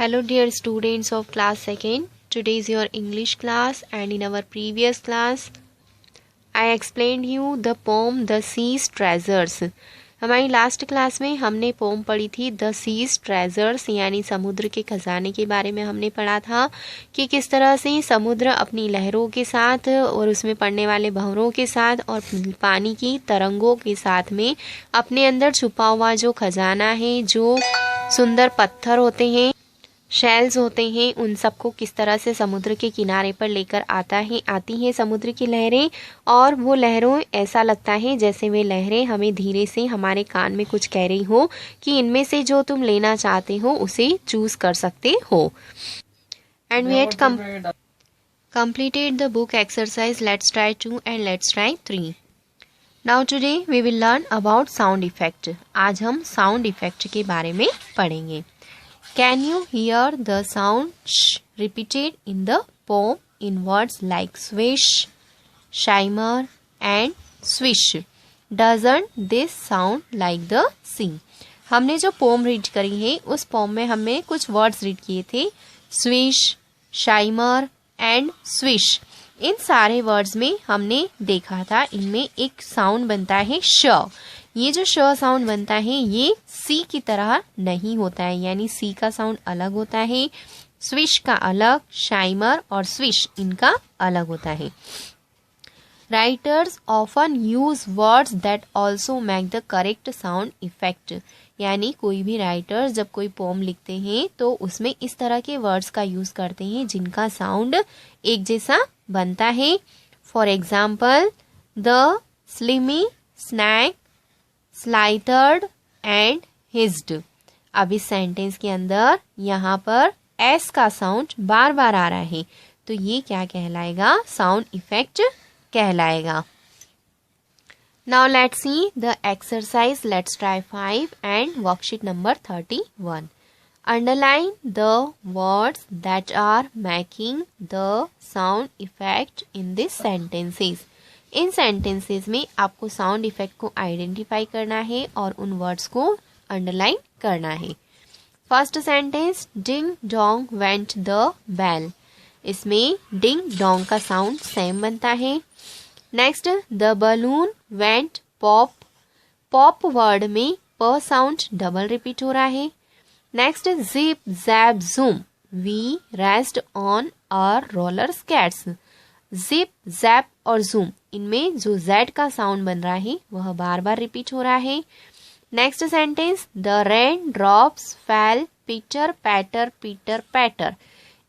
Hello dear students of class 2nd. Today is your English class and in our previous class I explained you the poem The Sea's Treasures. हमारी last class में हमने pome पढ़ी थी the seize treasures यानी समुद्र के खजाने के बारे में हमने पढ़ा था कि किस तरह से समुद्र अपनी लहरों के साथ और उसमें पड़ने वाले भंवरों के साथ और पानी की तरंगों के साथ में अपने अंदर छुपा हुआ जो खजाना है, जो सुंदर पत्थर होते हैं, शेल्स होते हैं, उन सबको किस तरह से समुद्र के किनारे पर लेकर आती हैं समुद्र की लहरें। और वो लहरों ऐसा लगता है जैसे वे लहरें हमें धीरे से हमारे कान में कुछ कह रही हो कि इनमें से जो तुम लेना चाहते हो उसे चूज कर सकते हो। And we had completed the book exercise let's try 2 and let's try 3. Now today we will learn about sound effect. आज हम sound effect के बारे में पढ़ेंगे। Can you hear the sound sh repeated in the poem in words like swish, shimmer and swish? Doesn't this sound like the sea? हमने जो pome read करी है उस पोम में हमने कुछ वर्ड्स रीड किए थे, स्विश, शाइमर एंड स्विश। इन सारे वर्ड्स में हमने देखा था इनमें एक साउंड बनता है श। ये जो श साउंड बनता है ये सी की तरह नहीं होता है, यानी सी का साउंड अलग होता है, स्विश का अलग, शाइमर और स्विश इनका अलग होता है। Writers often use words that also make the correct sound effect, यानी कोई भी राइटर्स जब कोई पोम लिखते हैं तो उसमें इस तरह के वर्ड्स का यूज करते हैं जिनका साउंड एक जैसा बनता है। For example the slimy snake slithered and hissed. अब इस सेंटेंस के अंदर यहाँ पर एस का साउंड बार बार आ रहा है तो ये क्या कहलाएगा? साउंड इफेक्ट कहलाएगा। Now let's see the exercise let's try 5 and worksheet number 31. Underline the words that are making the sound effect in this sentences. इन सेंटेंसेस में आपको साउंड इफेक्ट को आइडेंटिफाई करना है और उन वर्ड्स को अंडरलाइन करना है। First sentence ding dong went the bell. इसमें डिंग डोंग का साउंड सेम बनता है। Next the balloon went pop. Pop word में प साउंड डबल रिपीट हो रहा है। Next zip zap zoom we rest on our roller skates. Zip zap और जूम इनमें जो जेड का साउंड बन रहा है वह बार बार रिपीट हो रहा है। Next sentence the rain drops फैल पिटर पैटर पीटर पैटर।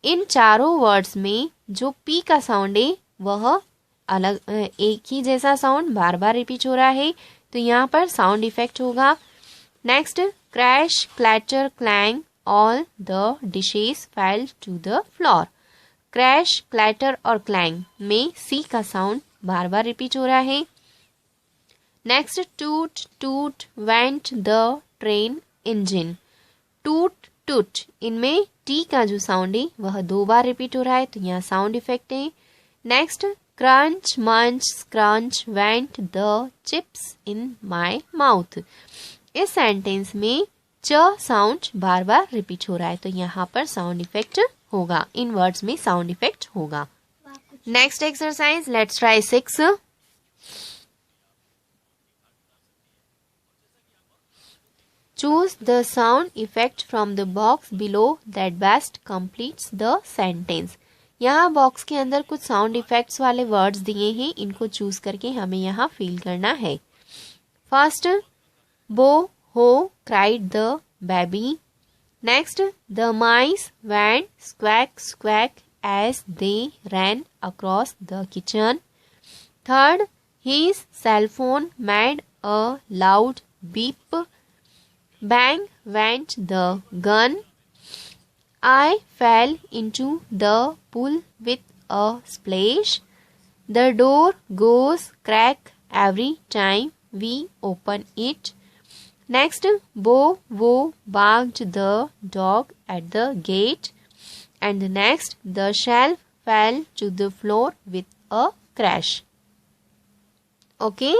इन चारों वर्ड्स में जो पी का साउंड है वह अलग एक ही जैसा साउंड बार बार रिपीट हो रहा है तो यहाँ पर साउंड इफेक्ट होगा। Next crash clatter clang all the dishes fell to the floor. Crash clatter और क्लैंग में सी का साउंड बार बार रिपीट हो रहा है। नेक्स्ट टूट टूट वेंट द ट्रेन इंजन। टूट टूट इनमें टी का जो साउंड है वह 2 बार रिपीट हो रहा है तो यहाँ साउंड इफेक्ट है। नेक्स्ट क्रंच मंच scrunch went the chips in my mouth. इस सेंटेंस में च साउंड बार बार रिपीट हो रहा है तो यहाँ पर साउंड इफेक्ट होगा, इन वर्ड्स में साउंड इफेक्ट होगा। Next exercise let's try 6. Choose the sound effect from the box below that best completes the sentence. यहाँ बॉक्स के अंदर कुछ साउंड इफेक्ट्स वाले वर्ड्स दिए हैं, इनको चूज करके हमें यहाँ फिल करना है। फर्स्ट बो हो cried the baby. Next, the mice went squawk squawk as they ran across the kitchen. Third, his cell phone made a loud beep. Bang went the gun. I fell into the pool with a splash. The door goes crack every time we open it. Next, Bo Wo barked the dog at the gate. And next, the shelf fell to the floor with a crash. Okay?